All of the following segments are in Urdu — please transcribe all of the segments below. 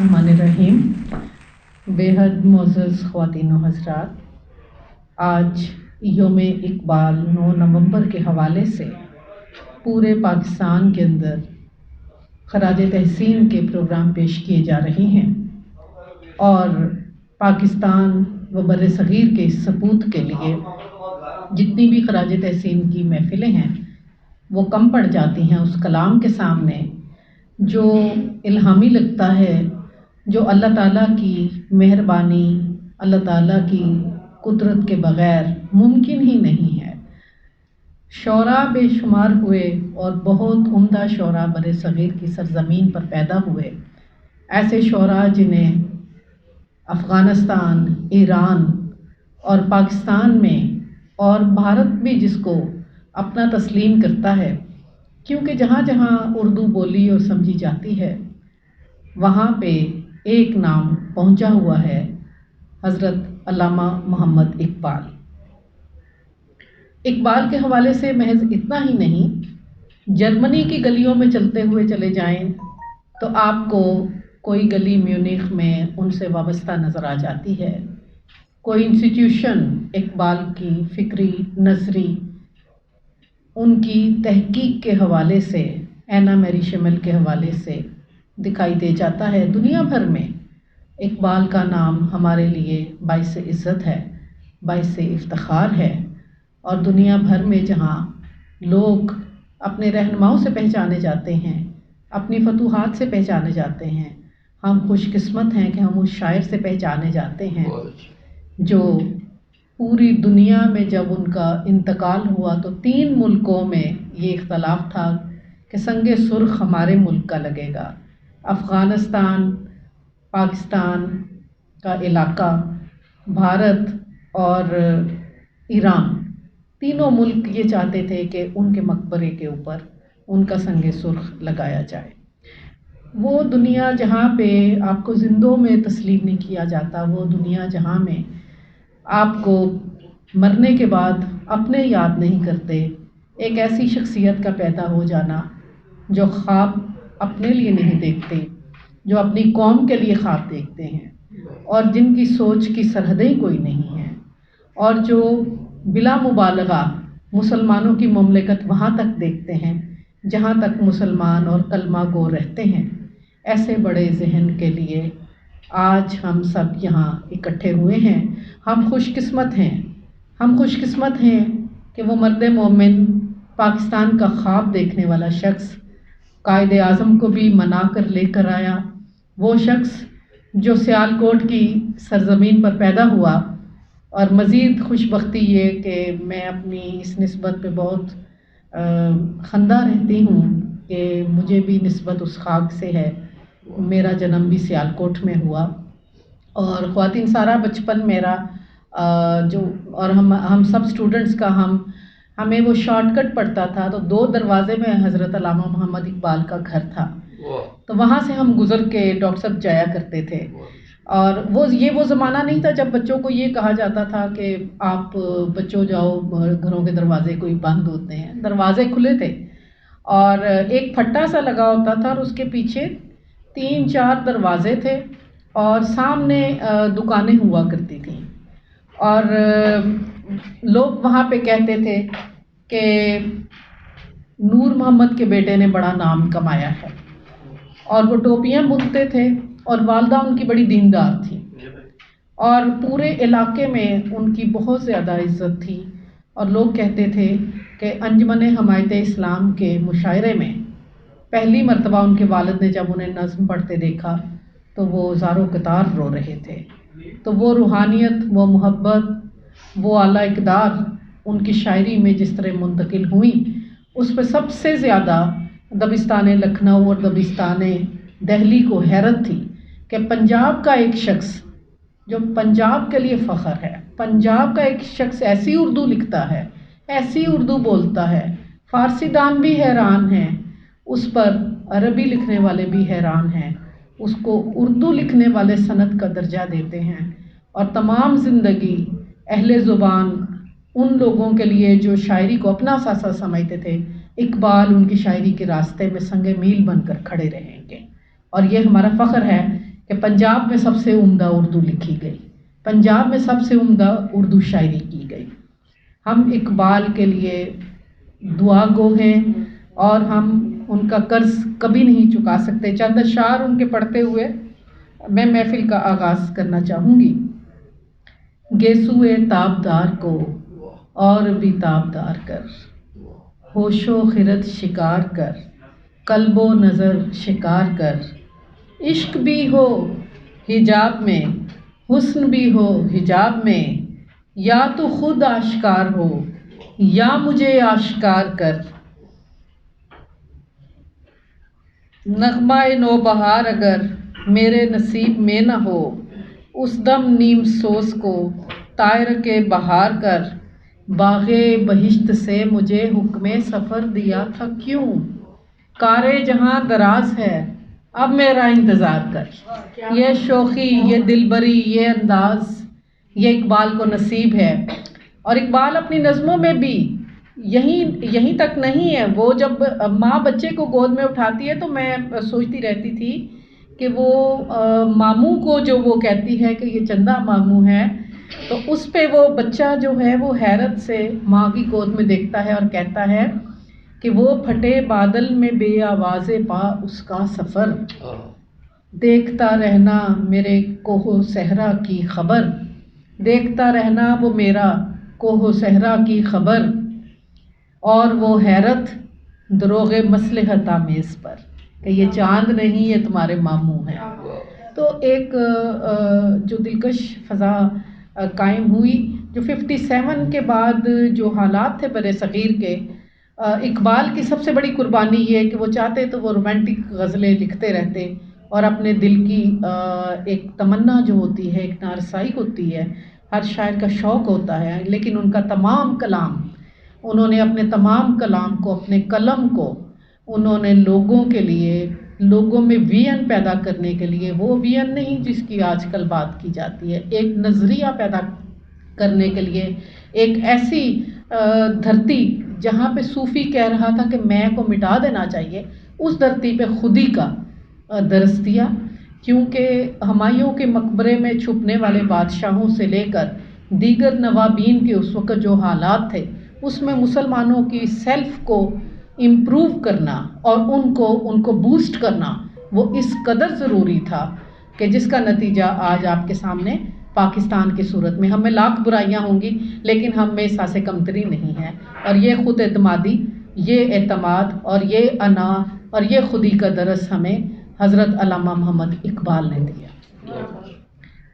الرحمن الرحیم۔ بےحد معزز خواتین و حضرات، آج یوم اقبال 9 نومبر کے حوالے سے پورے پاکستان کے اندر خراج تحسین کے پروگرام پیش کیے جا رہے ہیں اور پاکستان و بر صغیر کے سپوت کے لیے جتنی بھی خراج تحسین کی محفلیں ہیں وہ کم پڑ جاتی ہیں اس کلام کے سامنے جو الہامی لگتا ہے، جو اللہ تعالیٰ کی مہربانی، اللہ تعالیٰ کی قدرت کے بغیر ممکن ہی نہیں ہے۔ شعراء بے شمار ہوئے اور بہت عمدہ شعراء بر صغیر کی سرزمین پر پیدا ہوئے، ایسے شعراء جنہیں افغانستان، ایران اور پاکستان میں اور بھارت بھی جس کو اپنا تسلیم کرتا ہے، کیونکہ جہاں جہاں اردو بولی اور سمجھی جاتی ہے وہاں پہ ایک نام پہنچا ہوا ہے، حضرت علامہ محمد اقبال۔ اقبال کے حوالے سے محض اتنا ہی نہیں، جرمنی کی گلیوں میں چلتے ہوئے چلے جائیں تو آپ کو کوئی گلی میونخ میں ان سے وابستہ نظر آ جاتی ہے، کوئی انسٹیٹیوشن اقبال کی فکری، نثری، ان کی تحقیق کے حوالے سے، اینا میری شمل کے حوالے سے دکھائی دے جاتا ہے۔ دنیا بھر میں اقبال کا نام ہمارے لیے باعث عزت ہے، باعث افتخار ہے، اور دنیا بھر میں جہاں لوگ اپنے رہنماؤں سے پہچانے جاتے ہیں، اپنی فتوحات سے پہچانے جاتے ہیں، ہم خوش قسمت ہیں کہ ہم اس شاعر سے پہچانے جاتے ہیں جو پوری دنیا میں جب ان کا انتقال ہوا تو 3 ملکوں میں یہ اختلاف تھا کہ سنگ سرخ ہمارے ملک کا لگے گا۔ افغانستان، پاکستان کا علاقہ، بھارت اور ایران، تینوں ملک یہ چاہتے تھے کہ ان کے مقبرے کے اوپر ان کا سنگ سرخ لگایا جائے۔ وہ دنیا جہاں پہ آپ کو زندوں میں تسلیم نہیں کیا جاتا، وہ دنیا جہاں میں آپ کو مرنے کے بعد اپنے یاد نہیں کرتے، ایک ایسی شخصیت کا پیدا ہو جانا جو خواب اپنے لیے نہیں دیکھتے، جو اپنی قوم کے لیے خواب دیکھتے ہیں اور جن کی سوچ کی سرحدیں کوئی نہیں ہیں، اور جو بلا مبالغہ مسلمانوں کی مملکت وہاں تک دیکھتے ہیں جہاں تک مسلمان اور کلمہ گو رہتے ہیں۔ ایسے بڑے ذہن کے لیے آج ہم سب یہاں اکٹھے ہوئے ہیں۔ ہم خوش قسمت ہیں، ہم خوش قسمت ہیں کہ وہ مرد مومن، پاکستان کا خواب دیکھنے والا شخص، قائد اعظم کو بھی منا کر لے کر آیا، وہ شخص جو سیالکوٹ کی سرزمین پر پیدا ہوا۔ اور مزید خوش بختی یہ کہ میں اپنی اس نسبت پہ بہت خندہ رہتی ہوں کہ مجھے بھی نسبت اس خاک سے ہے، میرا جنم بھی سیالکوٹ میں ہوا، اور خواتین سارا بچپن میرا جو اور ہم سب اسٹوڈنٹس کا ہمیں وہ شارٹ کٹ پڑتا تھا تو 2 دروازے میں حضرت علامہ محمد اقبال کا گھر تھا، تو وہاں سے ہم گزر کے ڈاکٹر صاحب جایا کرتے تھے۔ اور وہ زمانہ نہیں تھا جب بچوں کو یہ کہا جاتا تھا کہ آپ بچوں جاؤ، گھروں کے دروازے کوئی بند ہوتے ہیں، دروازے کھلے تھے اور ایک پھٹا سا لگا ہوتا تھا اور اس کے پیچھے 3-4 دروازے تھے اور سامنے دکانیں ہوا کرتی تھیں، اور لوگ وہاں پہ کہتے تھے کہ نور محمد کے بیٹے نے بڑا نام کمایا ہے، اور وہ ٹوپیاں بنتے تھے اور والدہ ان کی بڑی دیندار تھی اور پورے علاقے میں ان کی بہت زیادہ عزت تھی، اور لوگ کہتے تھے کہ انجمن حمایت اسلام کے مشاعرے میں پہلی مرتبہ ان کے والد نے جب انہیں نظم پڑھتے دیکھا تو وہ زارو قطار رو رہے تھے۔ تو وہ روحانیت، وہ محبت، وہ اعلیٰ اقدار ان کی شاعری میں جس طرح منتقل ہوئیں، اس پہ سب سے زیادہ دبستان لکھنؤ اور دبستان دہلی کو حیرت تھی کہ پنجاب کا ایک شخص جو پنجاب کے لیے فخر ہے، پنجاب کا ایک شخص ایسی اردو لکھتا ہے، ایسی اردو بولتا ہے، فارسی دان بھی حیران ہیں اس پر، عربی لکھنے والے بھی حیران ہیں، اس کو اردو لکھنے والے سند کا درجہ دیتے ہیں، اور تمام زندگی اہل زبان ان لوگوں کے لیے جو شاعری کو اپنا ساسا سمجھتے تھے، اقبال ان کی شاعری کے راستے میں سنگ میل بن کر کھڑے رہیں گے۔ اور یہ ہمارا فخر ہے کہ پنجاب میں سب سے عمدہ اردو لکھی گئی، پنجاب میں سب سے عمدہ اردو شاعری کی گئی۔ ہم اقبال کے لیے دعا گو ہیں اور ہم ان کا قرض کبھی نہیں چکا سکتے۔ چند اشعار ان کے پڑھتے ہوئے میں محفل کا آغاز کرنا چاہوں گی۔ گیسوئے تابدار کو اور بھی تابدار کر، ہوش و خرد شکار کر، قلب و نظر شکار کر، عشق بھی ہو حجاب میں، حسن بھی ہو حجاب میں، یا تو خود آشکار ہو یا مجھے آشکار کر۔ نغمہ نوبہار اگر میرے نصیب میں نہ ہو، اس دم نیم سوز کو طائر کے بہار کر۔ باغ بہشت سے مجھے حکم سفر دیا تھا کیوں، کار جہاں دراز ہے اب میرا انتظار کر۔ یہ شوخی، یہ دلبری، یہ انداز، یہ اقبال کو نصیب ہے۔ اور اقبال اپنی نظموں میں بھی یہیں تک نہیں ہے، وہ جب ماں بچے کو گود میں اٹھاتی ہے تو میں سوچتی رہتی تھی کہ وہ ماموں کو جو وہ کہتی ہے کہ یہ چندہ ماموں ہے، تو اس پہ وہ بچہ جو ہے وہ حیرت سے ماں کی گود میں دیکھتا ہے اور کہتا ہے کہ وہ پھٹے بادل میں بے آواز پا اس کا سفر، دیکھتا رہنا میرے کوہ صحرا کی خبر، دیکھتا رہنا وہ میرا کوہ صحرا کی خبر، اور وہ حیرت دروغ مصلحت آمیز پر کہ یہ چاند نہیں یہ تمہارے ماموں ہیں۔ تو ایک جو دلکش فضا قائم ہوئی، جو 57 کے بعد جو حالات تھے برِ صغیر کے، اقبال کی سب سے بڑی قربانی یہ ہے کہ وہ چاہتے تو وہ رومانٹک غزلیں لکھتے رہتے اور اپنے دل کی ایک تمنا جو ہوتی ہے، ایک نارسائی ہوتی ہے، ہر شاعر کا شوق ہوتا ہے، لیکن ان کا تمام کلام، انہوں نے اپنے تمام کلام کو، اپنے قلم کو انہوں نے لوگوں کے لیے، لوگوں میں وین پیدا کرنے کے لیے، وہ وین نہیں جس کی آج کل بات کی جاتی ہے، ایک نظریہ پیدا کرنے کے لیے، ایک ایسی دھرتی جہاں پہ صوفی کہہ رہا تھا کہ میں کو مٹا دینا چاہیے، اس دھرتی پہ خودی کا درس دیا۔ کیونکہ ہمایوں کے مقبرے میں چھپنے والے بادشاہوں سے لے کر دیگر نوابین کے اس وقت جو حالات تھے، اس میں مسلمانوں کی سیلف کو امپروو کرنا اور ان کو بوسٹ کرنا وہ اس قدر ضروری تھا کہ جس کا نتیجہ آج آپ کے سامنے پاکستان کی صورت میں، ہمیں لاکھ برائیاں ہوں گی لیکن ہم میں احساس کمتری نہیں ہے، اور یہ خود اعتمادی، یہ اعتماد اور یہ انا اور یہ خودی کا درس ہمیں حضرت علامہ محمد اقبال نے دیا۔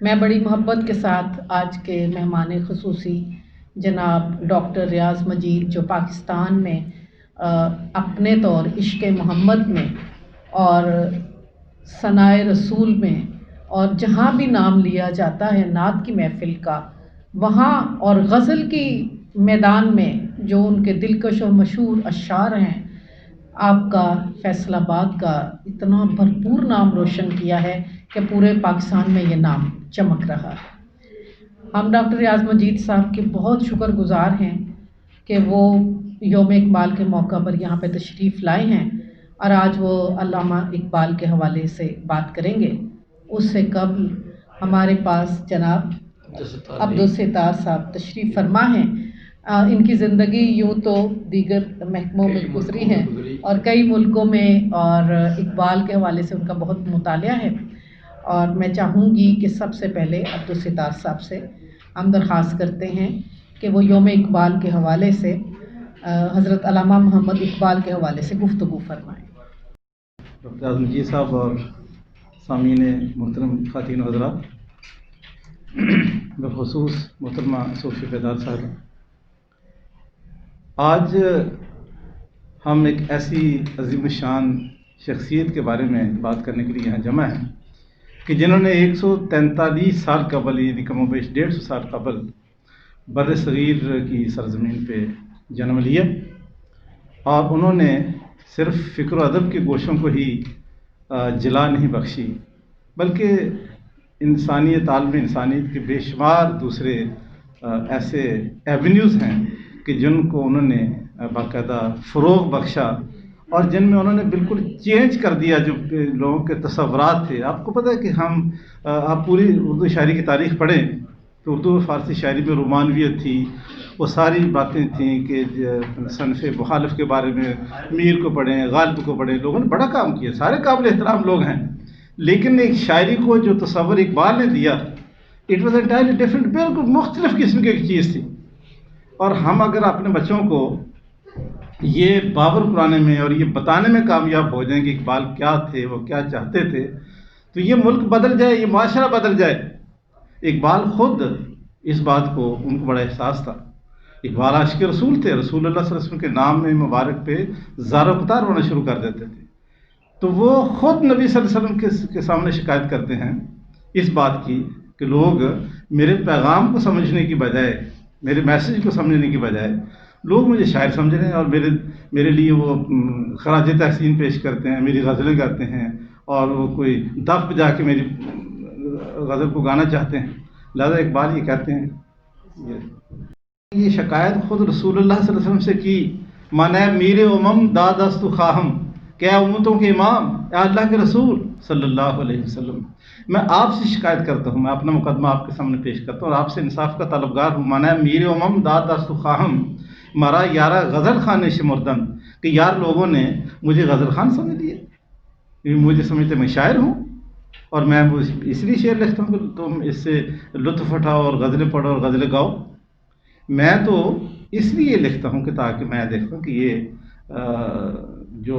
میں بڑی محبت کے ساتھ آج کے مہمان خصوصی جناب ڈاکٹر ریاض مجید، جو پاکستان میں اپنے طور عشق محمد میں اور ثنائے رسول میں اور جہاں بھی نام لیا جاتا ہے نعت کی محفل کا، وہاں اور غزل کی میدان میں جو ان کے دلکش اور مشہور اشعار ہیں، آپ کا فیصل آباد کا اتنا بھرپور نام روشن کیا ہے کہ پورے پاکستان میں یہ نام چمک رہا ہے۔ ہم ڈاکٹر ریاض مجید صاحب کے بہت شکر گزار ہیں کہ وہ یوم اقبال کے موقع پر یہاں پہ تشریف لائے ہیں اور آج وہ علامہ اقبال کے حوالے سے بات کریں گے۔ اس سے قبل ہمارے پاس جناب عبدالستار صاحب تشریف فرما ہیں۔ ان کی زندگی یوں تو دیگر محکموں میں گزری ہے اور کئی ملکوں میں، اور اقبال کے حوالے سے ان کا بہت مطالعہ ہے، اور میں چاہوں گی کہ سب سے پہلے عبدالستار صاحب سے ہم درخواست کرتے ہیں کہ وہ یوم اقبال کے حوالے سے حضرت علامہ محمد اقبال کے حوالے سے گفتگو فرمائیں۔ ڈاکٹر ریاض مجید صاحب اور سامعین محترم خواتین و حضرات، بالخصوص محترمہ صوفی بیدار صاحب، آج ہم ایک ایسی عظیم الشان شخصیت کے بارے میں بات کرنے کے لیے یہاں جمع ہیں کہ جنہوں نے 143 سال قبل، یعنی کم و بیش 150 سال قبل، بر صغیر کی سرزمین پہ جنم لیا، اور انہوں نے صرف فکر و ادب کے گوشوں کو ہی جلا نہیں بخشی، بلکہ انسانیت، عالم انسانیت کے بے شمار دوسرے ایسے ایونیوز ہیں کہ جن کو انہوں نے باقاعدہ فروغ بخشا اور جن میں انہوں نے بالکل چینج کر دیا جو لوگوں کے تصورات تھے. آپ کو پتہ ہے کہ آپ پوری اردو شاعری کی تاریخ پڑھیں تو اردو اور فارسی شاعری میں رومانویت تھی، وہ ساری باتیں تھیں کہ صنف مخالف کے بارے میں میر کو پڑھیں، غالب کو پڑھیں، لوگوں نے بڑا کام کیا، سارے قابل احترام لوگ ہیں. لیکن ایک شاعری کو جو تصور اقبال نے دیا اٹ واز انٹائرلی ڈفرینٹ، بالکل مختلف قسم کی ایک چیز تھی. اور ہم اگر اپنے بچوں کو یہ باور کرانے میں اور یہ بتانے میں کامیاب ہو جائیں کہ اقبال کیا تھے، وہ کیا چاہتے تھے، تو یہ ملک بدل جائے، یہ معاشرہ بدل جائے. اقبال خود اس بات کو ان کو بڑا احساس تھا. اقبال عاشق رسول تھے، رسول اللہ صلی اللہ علیہ وسلم کے نام میں مبارک پہ زار و قطار ہونا شروع کر دیتے تھے. تو وہ خود نبی صلی اللہ علیہ وسلم کے سامنے شکایت کرتے ہیں اس بات کی کہ لوگ میرے پیغام کو سمجھنے کی بجائے، میرے میسج کو سمجھنے کی بجائے لوگ مجھے شاعر سمجھ رہے ہیں اور میرے لیے وہ خراج تحسین پیش کرتے ہیں، میری غزلیں گاتے ہیں اور وہ کوئی دف پہ جا کے میری غزل کو گانا چاہتے ہیں. لہذا اقبال یہ کہتے ہیں، یہ شکایت خود رسول اللہ صلی اللہ علیہ وسلم سے کی. مانا میر امم دادست خواہم، کیا امتوں کے امام، اے اللہ کے رسول صلی اللہ علیہ وسلم، میں آپ سے شکایت کرتا ہوں، میں اپنا مقدمہ آپ کے سامنے پیش کرتا ہوں اور آپ سے انصاف کا طلبگار ہوں. مانا میر امم دادست خواہم مارا یارہ غزل خان شمردن، کہ یار لوگوں نے مجھے غزل خان سمجھ لیا، مجھے سمجھتے میں شاعر ہوں اور میں اس لیے شعر لکھتا ہوں کہ تم اس سے لطف اٹھاؤ اور غزلیں پڑھو اور غزلیں گاؤ. میں تو اس لیے لکھتا ہوں کہ تاکہ میں دیکھتا ہوں کہ یہ جو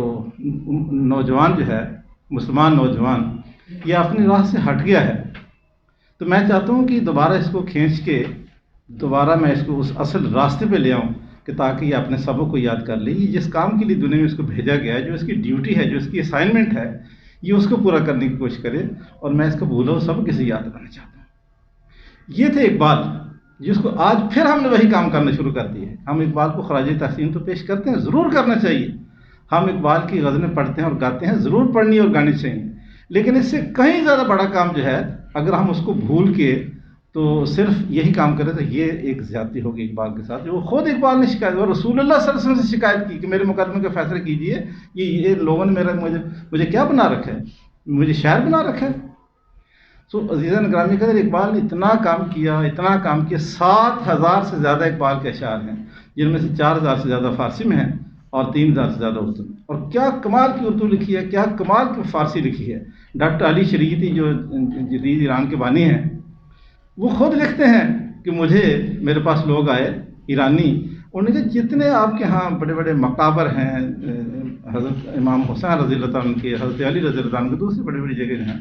نوجوان جو ہے، مسلمان نوجوان، یہ اپنی راہ سے ہٹ گیا ہے، تو میں چاہتا ہوں کہ دوبارہ اس کو کھینچ کے دوبارہ میں اس کو اس اصل راستے پہ لے آؤں کہ تاکہ یہ اپنے سبق کو یاد کر لے. یہ جس کام کے لیے دنیا میں اس کو بھیجا گیا ہے، جو اس کی ڈیوٹی ہے، جو اس کی اسائنمنٹ ہے، یہ اس کو پورا کرنے کی کوشش کرے. اور میں اس کا بھولا ہوا سبق اسے یاد کرنا چاہتا ہوں. یہ تھے اقبال، جس کو آج پھر ہم نے وہی کام کرنا شروع کر دیے. ہم اقبال کو خراج تحسین تو پیش کرتے ہیں، ضرور کرنا چاہیے. ہم اقبال کی غزلیں پڑھتے ہیں اور گاتے ہیں، ضرور پڑھنی اور گانی چاہیے. لیکن اس سے کہیں زیادہ بڑا کام جو ہے، اگر ہم اس کو بھول کے تو صرف یہی کام کرے تو یہ ایک زیادتی ہوگی اقبال کے ساتھ. جو خود اقبال نے شکایت اور رسول اللہ صلی اللہ علیہ وسلم سے شکایت کی کہ میرے مقدمے کا فیصلہ کیجیے، یہ لوگوں نے مجھے کیا بنا رکھا ہے، مجھے شاعر بنا رکھا ہے. تو عزیزان گرامی قدر، اقبال نے اتنا کام کیا 7,000 سے زیادہ اقبال کے اشعار ہیں، جن میں سے 4,000 سے زیادہ فارسی میں ہیں اور 3,000 سے زیادہ اردو میں. اور کیا کمال کی اردو لکھی ہے، کیا کمال کی فارسی لکھی ہے. ڈاکٹر علی شریعتی جو جدید ایران کے بانی ہیں، وہ خود لکھتے ہیں کہ میرے پاس لوگ آئے ایرانی، انہوں نے کہا جتنے آپ کے ہاں بڑے بڑے مقابر ہیں، حضرت امام حسین رضی اللہ عنہ کے، حضرت علی رضی اللہ عنہ کے، دوسری بڑی بڑی جگہ ہیں،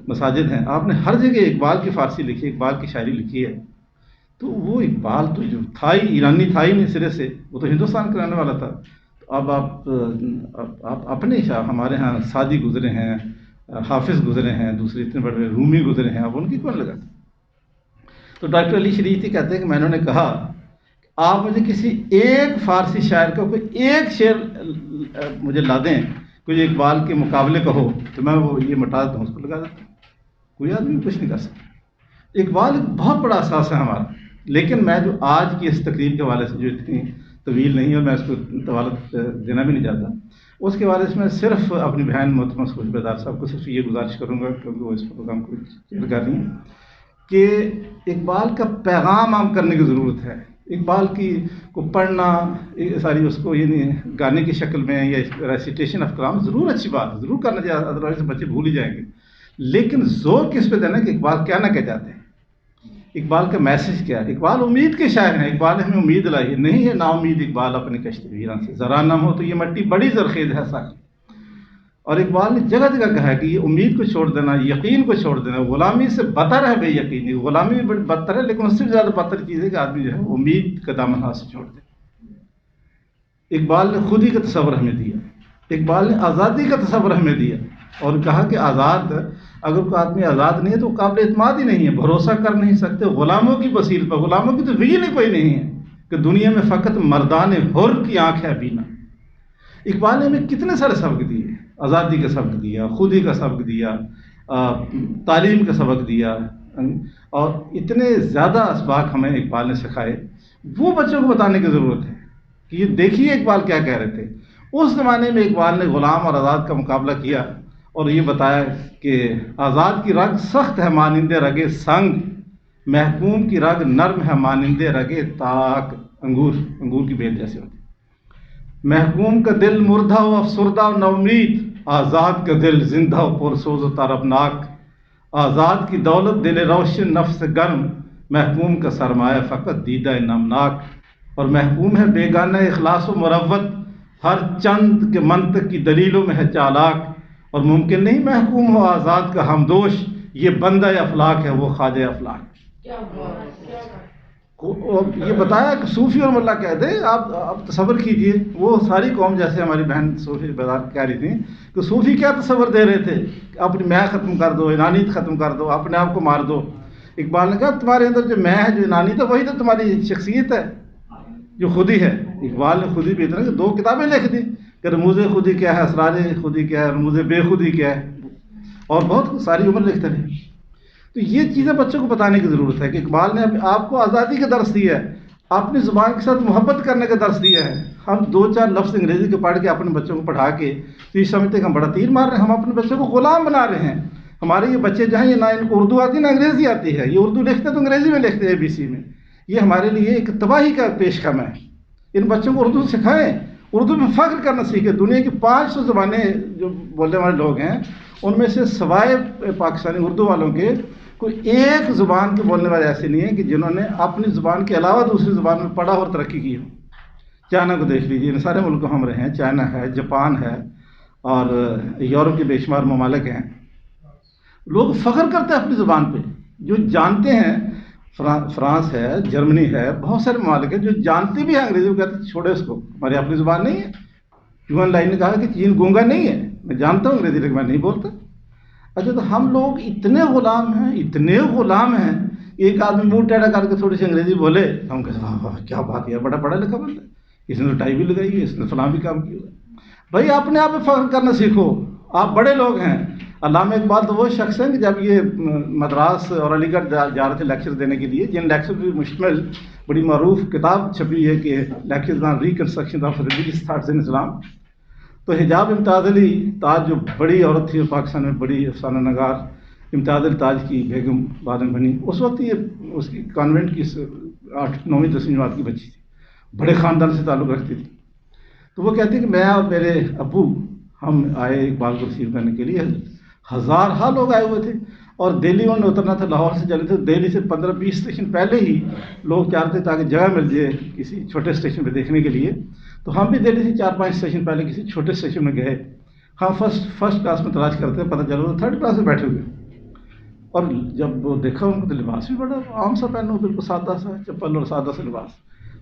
مساجد ہیں، آپ نے ہر جگہ اقبال کی فارسی لکھی ہے، اقبال کی شاعری لکھی ہے. تو وہ اقبال تو جو تھا ہی ایرانی تھا ہی نہیں سرے سے، وہ تو ہندوستان کا رہنے والا تھا. تو اب آپ اپنے ہمارے ہاں سعدی گزرے ہیں، حافظ گزرے ہیں، دوسرے اتنے بڑے رومی گزرے ہیں، اب ان کی کون لگاتے. تو ڈاکٹر علی شریعتی کہتے ہیں کہ میں نے کہا آپ مجھے کسی ایک فارسی شاعر کا کوئی ایک شعر مجھے لا دیں، کوئی اقبال کے مقابلے کا ہو، تو میں وہ یہ مٹا دیتا ہوں، اس کو لگا دیتا ہوں. کوئی آدمی کچھ نہیں کر سکتا. اقبال ایک بہت بڑا احساس ہے ہمارا. لیکن میں جو آج کی اس تقریب کے حوالے سے جو اتنی طویل نہیں ہے، اور میں اس کو طوالت دینا بھی نہیں چاہتا، اس کے حوالے سے میں صرف اپنی بہن محترمہ سروش بیدار صاحب کو صرف یہ گزارش کروں گا، کیونکہ وہ اس پروگرام کو شیئر کر رہی ہیں، کہ اقبال کا پیغام عام کرنے کی ضرورت ہے. اقبال کو پڑھنا ساری اس کو یعنی گانے کی شکل میں یا ریسیٹیشن آف کلام ضرور اچھی بات ہے، ضرور کرنا چاہیے، ادروائز بچے بھول ہی جائیں گے. لیکن زور کس پہ دینا کہ اقبال کیا نہ کہہ جاتے ہیں، اقبال کا میسج کیا ہے. اقبال امید کے شاعر ہیں، اقبال نے ہمیں امید لائی ہے، نہیں ہے نا امید اقبال اپنی کشتی ویران سے، ذرا نم ہو تو یہ مٹی بڑی زرخیز ہے ساقی. اور اقبال نے جگہ جگہ کہا ہے کہ یہ امید کو چھوڑ دینا، یقین کو چھوڑ دینا، غلامی سے بدتر ہے بے یقینی. غلامی بھی بڑی بدتر ہے، لیکن اس سے زیادہ بدتر چیز ہے کہ آدمی جو ہے امید کا دامن ہاتھ سے چھوڑ دے. اقبال نے خودی کا تصور ہمیں دیا، اقبال نے آزادی کا تصور ہمیں دیا، اور کہا کہ آزاد، اگر کوئی آدمی آزاد نہیں ہے تو قابل اعتماد ہی نہیں ہے، بھروسہ کر نہیں سکتے غلاموں کی بصیرت پر. غلاموں کی تو ویژن ہی کوئی نہیں ہے کہ دنیا میں فقط مردان حر کی آنکھ ہے بینا. اقبال نے ہمیں کتنے سارے سبق دیے، آزادی کا سبق دیا، خودی کا سبق دیا، تعلیم کا سبق دیا، اور اتنے زیادہ اسباق ہمیں اقبال نے سکھائے. وہ بچوں کو بتانے کی ضرورت ہے کہ یہ دیکھیے اقبال کیا کہہ رہے تھے. اس زمانے میں اقبال نے غلام اور آزاد کا مقابلہ کیا اور یہ بتایا کہ آزاد کی رگ سخت ہے مانند رگے سنگ، محکوم کی رگ نرم ہے مانند رگے تاک، انگور کی بیل جیسے ہوتی ہے۔ محکوم کا دل مردہ و افسردہ و نومید، آزاد کا دل زندہ و پرسوز و طربناک۔ آزاد کی دولت دل روشن نفس گرم، محکوم کا سرمایہ فقط دیدہ نمناک۔ اور محکوم ہے بیگانہ اخلاص و مروت، ہر چند کے منطق کی دلیلوں میں ہے چالاک۔ اور ممکن نہیں محکوم ہو آزاد کا ہمدوش، یہ بندہ افلاک ہے وہ خواجہ افلاک۔ یہ بتایا کہ صوفی اور ملا کہتے ہیں، آپ تصور کیجئے، وہ ساری قوم جیسے ہماری بہن صوفی بیدار کہہ رہی تھیں کہ صوفی کیا تصور دے رہے تھے کہ اپنی میں ختم کر دو، انانیت ختم کر دو، اپنے آپ کو مار دو۔ اقبال نے کہا تمہارے اندر جو میں ہے، جو انانیت ہے، وہی تو تمہاری شخصیت ہے جو خودی ہے۔ اقبال نے خودی بھی اتنا کہ 2 کتابیں لکھ دی کہ رموز خودی کیا ہے، اسرار خودی کیا ہے، رموز بے خودی کیا ہے، اور بہت ساری عمر لکھتے رہے۔ تو یہ چیزیں بچوں کو بتانے کی ضرورت ہے کہ اقبال نے آپ کو آزادی کا درس دیا ہے، اپنی زبان کے ساتھ محبت کرنے کا درس دیا ہے۔ ہم 2-4 لفظ انگریزی کے پڑھ کے اپنے بچوں کو پڑھا کے تو یہ سمجھتے ہیں کہ ہم بڑا تیر مار رہے ہیں، ہم اپنے بچوں کو غلام بنا رہے ہیں۔ ہمارے یہ بچے جہاں یہ نہ ان کو اردو آتی ہے نہ انگریزی آتی ہے، یہ اردو لکھتے ہیں تو انگریزی میں لکھتے ہیں ABC میں۔ یہ ہمارے لیے ایک تباہی کا پیش خم ہے۔ ان بچوں کو اردو سکھائیں، اردو میں فخر کرنا سیکھیں۔ دنیا کی 500 زبانیں جو بولنے والے لوگ ہیں ان میں سے سوائے پاکستانی اردو والوں کے کوئی ایک زبان کے بولنے والے ایسے نہیں ہیں کہ جنہوں نے اپنی زبان کے علاوہ دوسری زبان میں پڑھا اور ترقی کی ہو۔ چائنا کو دیکھ لیجیے، ان سارے ملکوں ہم رہے ہیں، چائنا ہے، جاپان ہے، اور یورپ کے بے شمار ممالک ہیں۔ لوگ فخر کرتے ہیں اپنی زبان پہ، جو جانتے ہیں، فرانس ہے، جرمنی ہے، بہت سارے ممالک ہیں جو جانتے بھی ہیں انگریزی کو، کہتے ہیں چھوڑے اس کو، ہماری اپنی زبان نہیں ہے۔ جوان لائن نے کہا کہ چین گونگا نہیں ہے، میں جانتا ہوں انگریزی لیکن میں نہیں بولتا۔ اچھا، تو ہم لوگ اتنے غلام ہیں، ایک آدمی منہ ٹیڑھا کر کے تھوڑی سی انگریزی بولے ہم کہتے ہیں کیا بات ہے، بڑا پڑھا لکھا بندہ ہے، اس نے تو ٹائی بھی لگائی ہے، اس نے فلاں بھی کام کیا۔ بھائی اپنے آپ پہ فخر کرنا سیکھو، آپ بڑے لوگ ہیں۔ علامہ اقبال تو وہ شخص ہیں کہ جب یہ مدراس اور علی گڑھ جا رہے تھے لیکچر دینے کے لیے، جن لیکچر پر مشتمل بڑی معروف کتاب چھپی ہے کہ lectures on reconstruction of religious thoughts in Islam, تو حجاب امتیاز علی تاج جو بڑی عورت تھی پاکستان میں، بڑی افسانہ نگار، امتیاز علی تاج کی بیگم بعد میں بنی، اس وقت یہ اس کی کانوینٹ کی 9ویں 10ویں جماعت کی بچی تھی، بڑے خاندان سے تعلق رکھتی تھی۔ تو وہ کہتی کہ میں اور میرے ابو ہم آئے اقبال کو ریسیو کرنے کے لیے، ہزارہا لوگ آئے ہوئے تھے، اور دہلی انہوں نے اترنا تھا، لاہور سے چلے تھے، دہلی سے 15-20 اسٹیشن پہلے ہی لوگ چاہتے تاکہ جگہ مل جائے کسی چھوٹے اسٹیشن پہ دیکھنے کے لیے۔ تو ہم بھی دہلی سے 4-5 اسٹیشن پہلے کسی چھوٹے اسٹیشن میں گئے، ہم فرسٹ کلاس میں تلاش کرتے، پتہ چلا وہ 3rd کلاس میں بیٹھے ہوئے، اور جب وہ دیکھا ان کو تو لباس بھی بڑا عام سا پہنا ہو، بالکل سادہ سا چپل اور سادہ سا لباس۔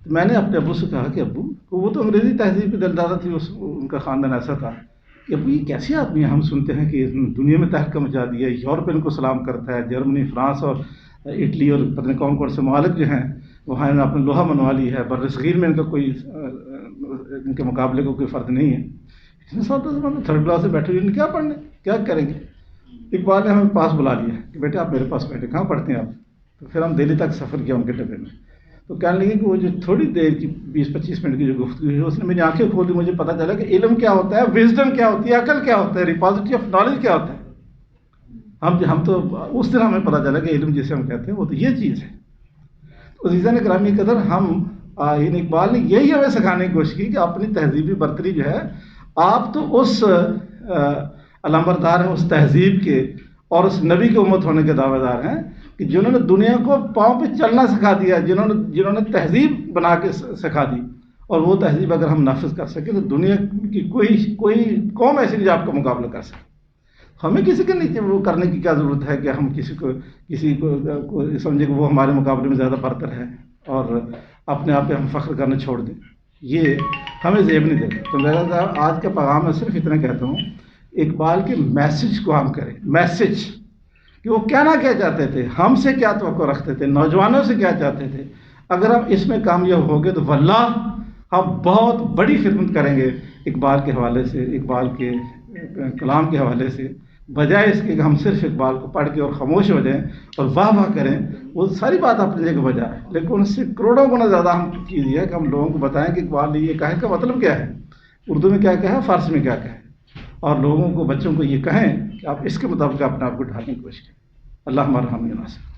تو میں نے اپنے ابو سے کہا کہ ابو، وہ تو انگریزی تہذیب کی دلدارہ تھی، ان کا خاندان ایسا تھا کہ ابو یہ کیسے آدمی ہیں، ہم سنتے ہیں کہ دنیا میں تہلکہ مچا دیا، یورپ ان کو سلام کرتا ہے، جرمنی، فرانس اور اٹلی اور پتہ نہیں کون کون سے ممالک جو ہیں وہاں انہوں نے اپنے لوہا منوا لی ہے، بر صغیر میں ان کا کوئی ان کے مقابلے کو کوئی فرد نہیں ہے۔ اتنے سادہ زمانے 3rd کلاس سے بیٹھے ہوئے، کیا پڑھنے، کیا کریں گے؟ اقبال نے ہمیں پاس بلا لیا کہ بیٹے آپ میرے پاس بیٹھے، کہاں پڑھتے ہیں آپ؟ تو پھر ہم دہلی تک سفر کیا ان کے ڈبے میں۔ تو کہنے لگے کہ وہ جو تھوڑی دیر کی 20-25 منٹ کی جو گفتگو ہے اس نے میری آنکھیں کھول دی، مجھے پتہ چلا کہ علم کیا ہوتا ہے، وزڈم کیا ہوتی ہے، عقل کیا ہوتا ہے، ریپازٹری آف نالج کیا ہوتا ہے۔ ہم تو اس دن ہمیں پتہ چلا کہ علم جسے ہم کہتے ہیں وہ تو یہ چیز ہے۔ تو عزیزان گرامی قدر، ہم اقبال نے یہی ہمیں سکھانے کی کوشش کی کہ اپنی تہذیبی برتری جو ہے، آپ تو اس علمبردار ہیں اس تہذیب کے اور اس نبی کی امت ہونے کے دعوے دار ہیں کہ جنہوں نے دنیا کو پاؤں پہ چلنا سکھا دیا، جنہوں نے تہذیب بنا کے سکھا دی، اور وہ تہذیب اگر ہم نافذ کر سکیں تو دنیا کی کوئی قوم ایسی نہیں جو آپ کا مقابلہ کر سکے۔ ہمیں کسی کے نیچے وہ کرنے کی کیا ضرورت ہے کہ ہم کسی کو سمجھے کہ وہ ہمارے مقابلے میں زیادہ برتر ہے اور اپنے آپ پہ ہم فخر کرنا چھوڑ دیں، یہ ہمیں زیب نہیں دے گا۔ تو میرا آج کا پیغام میں صرف اتنا کہتا ہوں، اقبال کے میسج کو ہم کریں، میسج کہ وہ کہنا کیا چاہتے تھے، ہم سے کیا توقع رکھتے تھے، نوجوانوں سے کیا چاہتے تھے۔ اگر ہم اس میں کامیاب ہو گئے تو واللہ ہم بہت بڑی خدمت کریں گے اقبال کے حوالے سے، اقبال کے کلام کے حوالے سے، بجائے اس کے کہ ہم صرف اقبال کو پڑھ کے اور خاموش ہو جائیں اور واہ واہ کریں۔ وہ ساری بات اپنی جگہ بجا ہے، لیکن اس سے کروڑوں گنا زیادہ ہم چیز یہ ہے کہ ہم لوگوں کو بتائیں کہ اقبال نے یہ کہنے کا مطلب کیا ہے۔ اردو میں کیا کہا، فارسی میں کیا کہا ہے، اور لوگوں کو، بچوں کو یہ کہیں کہ آپ اس کے مطابق اپنے آپ کو ڈھالنے کی کوشش کریں۔ اللہ ہمارا حامی و ناصر۔